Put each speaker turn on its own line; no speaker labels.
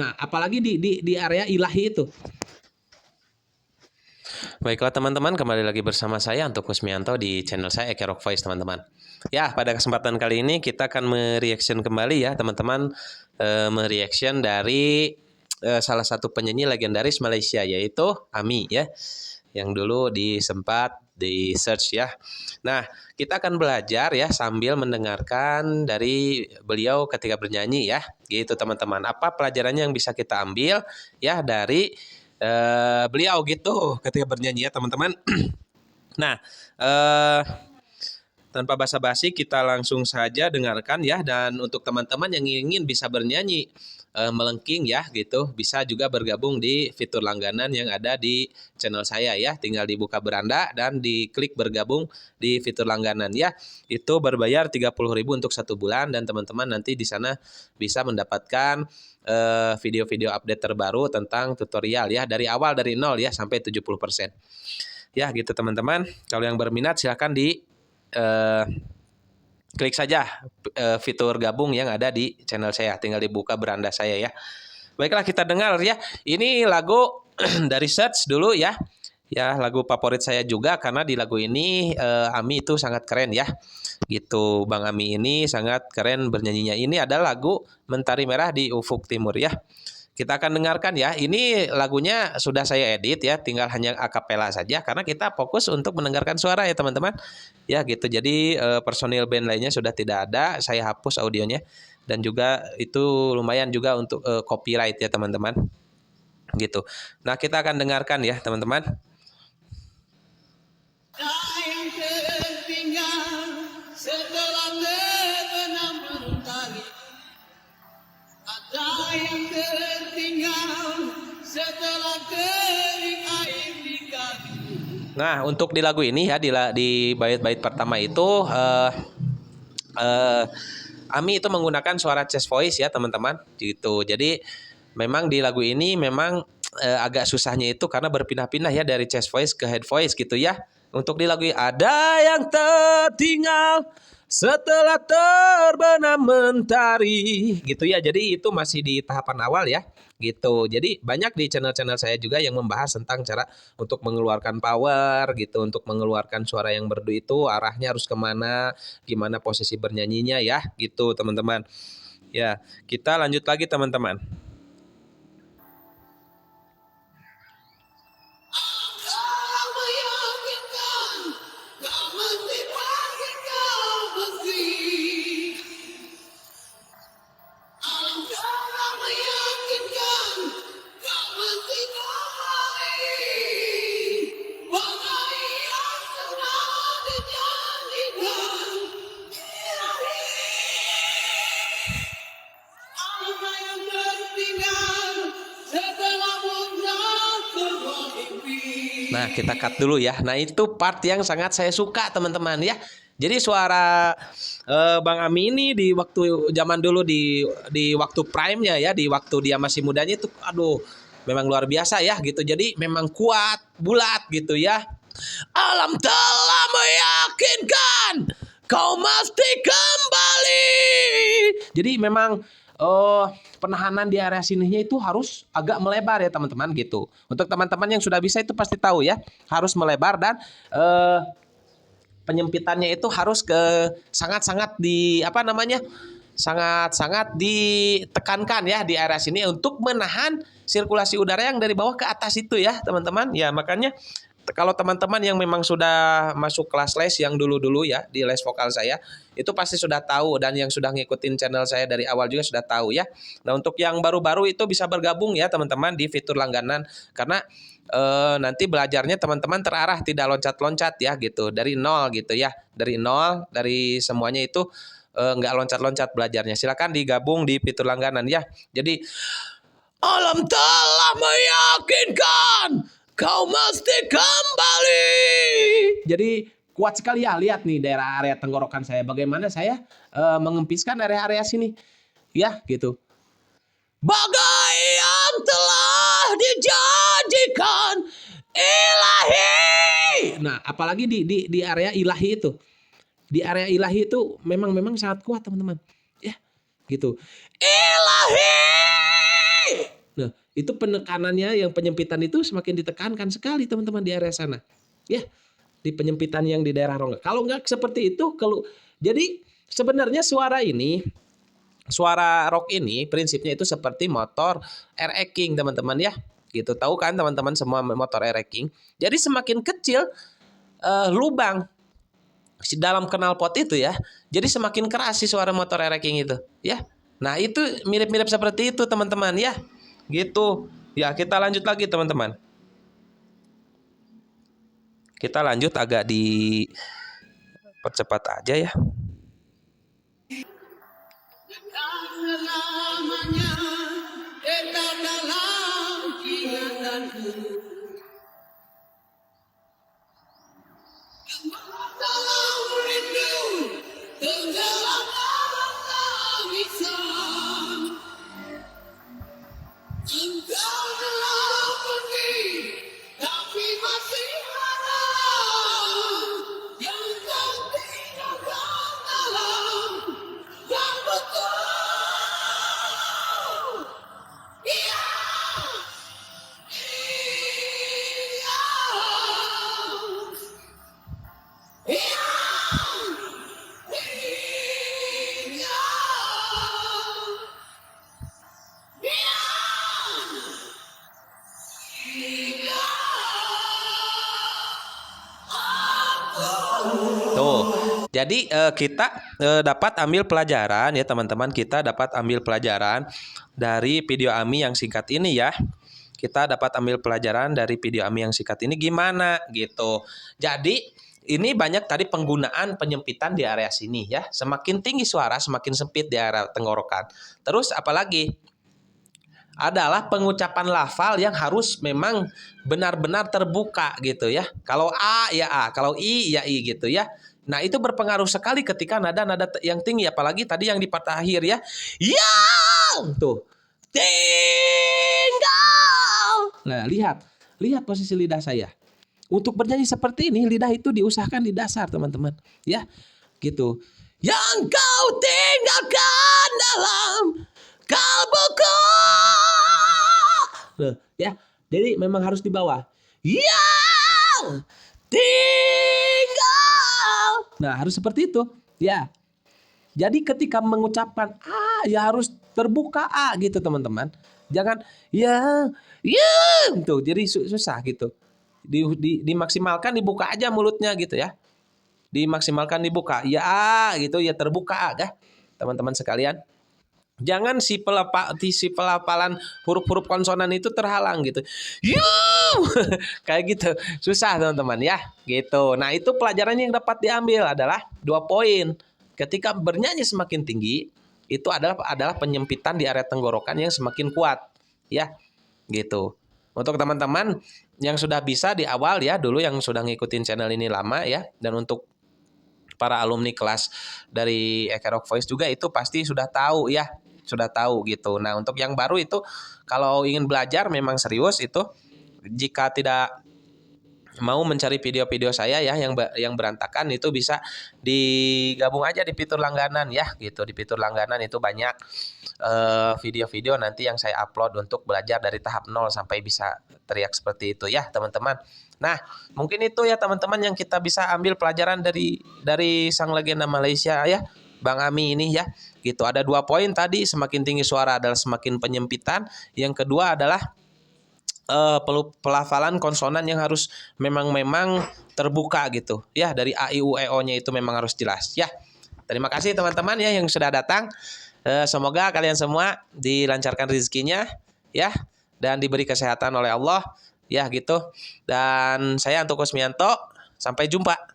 Nah, apalagi di area ilahi itu.
Baiklah teman-teman, kembali lagi bersama saya Anto Kusmianto di channel saya Eke Rock Voice teman-teman. Ya, pada kesempatan kali ini kita akan mereaction kembali ya teman-teman, mereaction dari salah satu penyanyi legendaris Malaysia yaitu Ami ya, yang dulu disempat di search ya. Nah, kita akan belajar ya sambil mendengarkan dari beliau ketika bernyanyi ya, gitu teman-teman. Apa pelajarannya yang bisa kita ambil ya dari beliau gitu ketika bernyanyi ya teman-teman. Nah, tanpa basa-basi kita langsung saja dengarkan ya. Dan untuk teman-teman yang ingin bisa bernyanyi melengking ya gitu, bisa juga bergabung di fitur langganan yang ada di channel saya ya. Tinggal dibuka beranda dan diklik bergabung di fitur langganan ya. Itu berbayar 30.000 untuk 1 bulan dan teman-teman nanti di sana bisa mendapatkan video-video update terbaru tentang tutorial ya, dari awal dari 0 ya sampai 70%. Ya gitu teman-teman. Kalau yang berminat silahkan di klik saja fitur gabung yang ada di channel saya. Tinggal dibuka beranda saya ya. Baiklah kita dengar ya. Ini lagu dari Search dulu ya. Ya lagu favorit saya juga karena di lagu ini Ami itu sangat keren ya. Gitu Bang Ami ini sangat keren bernyanyinya. Ini adalah lagu Mentari Merah di Ufuk Timur ya. Kita akan dengarkan ya. Ini lagunya sudah saya edit ya, tinggal hanya akapela saja karena kita fokus untuk mendengarkan suara ya teman-teman. Ya gitu. Jadi personil band lainnya sudah tidak ada, saya hapus audionya dan juga itu lumayan juga untuk copyright ya teman-teman. Gitu. Nah, kita akan dengarkan ya teman-teman. Nah, untuk di lagu ini ya di bait-bait pertama itu Ami itu menggunakan suara chest voice ya teman-teman gitu. Jadi memang di lagu ini memang agak susahnya itu karena berpindah-pindah ya dari chest voice ke head voice gitu ya. Untuk di lagu ini ada yang tertinggal setelah terbenam mentari gitu ya. Jadi itu masih di tahapan awal ya gitu. Jadi banyak di channel-channel saya juga yang membahas tentang cara untuk mengeluarkan power gitu, untuk mengeluarkan suara yang merdu itu arahnya harus kemana, gimana posisi bernyanyinya ya gitu teman-teman. Ya, kita lanjut lagi teman-teman. Nah, kita cut dulu ya. Nah, itu part yang sangat saya suka, teman-teman ya. Jadi suara Bang Ami ini di waktu zaman dulu di waktu prime-nya ya, di waktu dia masih mudanya itu aduh, memang luar biasa ya gitu. Jadi memang kuat, bulat gitu ya. Alam telah meyakinkan kau mesti kembali. Jadi memang penahanan di area sininya itu harus agak melebar ya teman-teman gitu. Untuk teman-teman yang sudah bisa itu pasti tahu ya, harus melebar dan penyempitannya itu harus ke sangat-sangat di apa namanya? Sangat-sangat ditekankan ya di area sini untuk menahan sirkulasi udara yang dari bawah ke atas itu ya, teman-teman. Ya, makanya kalau teman-teman yang memang sudah masuk kelas les yang dulu-dulu ya di les vokal saya itu pasti sudah tahu dan yang sudah ngikutin channel saya dari awal juga sudah tahu ya. Nah, untuk yang baru-baru itu bisa bergabung ya teman-teman di fitur langganan karena nanti belajarnya teman-teman terarah tidak loncat-loncat ya gitu dari nol gitu ya, dari nol dari semuanya itu nggak loncat-loncat belajarnya. Silakan digabung di fitur langganan ya. Jadi alam telah meyakinkan kau mesti kembali. Jadi kuat sekali ya, lihat nih daerah area tenggorokan saya bagaimana saya mengempiskan area-area sini. Ya, gitu. Bagai yang telah dijanjikan ilahi. Nah, apalagi di area ilahi itu. Di area ilahi itu memang sangat kuat, teman-teman. Ya, gitu. Ilahi.
Nah, itu penekanannya yang penyempitan itu semakin ditekankan sekali teman-teman di area sana. Ya, di penyempitan yang di daerah rongga. Kalau nggak seperti itu, jadi sebenarnya suara rock ini prinsipnya itu seperti motor air King teman-teman ya. Gitu, tahu kan teman-teman semua motor air King. Jadi semakin kecil lubang dalam knalpot itu ya, jadi semakin keras sih suara motor air King itu ya. Nah itu mirip-mirip seperti itu teman-teman ya. Gitu. Ya kita lanjut lagi teman-teman. Kita lanjut agak dipercepat aja ya. Tuh, jadi kita dapat ambil pelajaran ya teman-teman. Kita dapat ambil pelajaran dari video Ami yang singkat ini ya. Kita dapat ambil pelajaran dari video Ami yang singkat ini gimana gitu. Jadi ini banyak tadi penggunaan penyempitan di area sini ya. Semakin tinggi suara, semakin sempit di area tenggorokan. Terus apalagi? Adalah pengucapan lafal yang harus memang benar-benar terbuka gitu ya. Kalau A ya A, kalau I ya I gitu ya. Nah itu berpengaruh sekali ketika nada-nada yang tinggi, apalagi tadi yang di part akhir ya. Yang tuh tinggal. Nah lihat posisi lidah saya. Untuk bernyanyi seperti ini lidah itu diusahakan di dasar teman-teman ya. Gitu. Yang kau tinggalkan dalam kalbuku. Ya, jadi memang harus di bawah. Yang tinggal. Nah, harus seperti itu. Ya. Jadi ketika mengucapkan A, ya harus terbuka A gitu, teman-teman. Jangan ya tuh. Jadi susah gitu. Dimaksimalkan dibuka aja mulutnya gitu ya. Dimaksimalkan dibuka. Ya A gitu, ya terbuka A ya. Teman-teman sekalian. Jangan si pelafalan huruf-huruf konsonan itu terhalang gitu. Kayak gitu. Susah teman-teman ya. Gitu. Nah, itu pelajaran yang dapat diambil adalah 2 poin. Ketika bernyanyi semakin tinggi, itu adalah penyempitan di area tenggorokan yang semakin kuat. Ya. Gitu. Untuk teman-teman yang sudah bisa di awal ya, dulu yang sudah ngikutin channel ini lama ya, dan untuk para alumni kelas dari Eka Rock Voice juga itu pasti sudah tahu ya. Sudah tahu gitu. Nah, untuk yang baru itu kalau ingin belajar memang serius itu jika tidak mau mencari video-video saya ya yang berantakan itu bisa digabung aja di fitur langganan ya gitu. Di fitur langganan itu banyak video-video nanti yang saya upload untuk belajar dari tahap 0 sampai bisa teriak seperti itu ya, teman-teman. Nah, mungkin itu ya teman-teman yang kita bisa ambil pelajaran dari sang legenda Malaysia ya. Bang Ami ini ya, gitu. Ada 2 poin tadi, semakin tinggi suara adalah semakin penyempitan. Yang kedua adalah pelafalan konsonan yang harus memang terbuka gitu. Ya, dari A, I, U, E, O-nya itu memang harus jelas. Ya, terima kasih teman-teman ya yang sudah datang. Semoga kalian semua dilancarkan rezekinya ya, dan diberi kesehatan oleh Allah ya gitu. Dan saya Anto Kusmianto, sampai jumpa.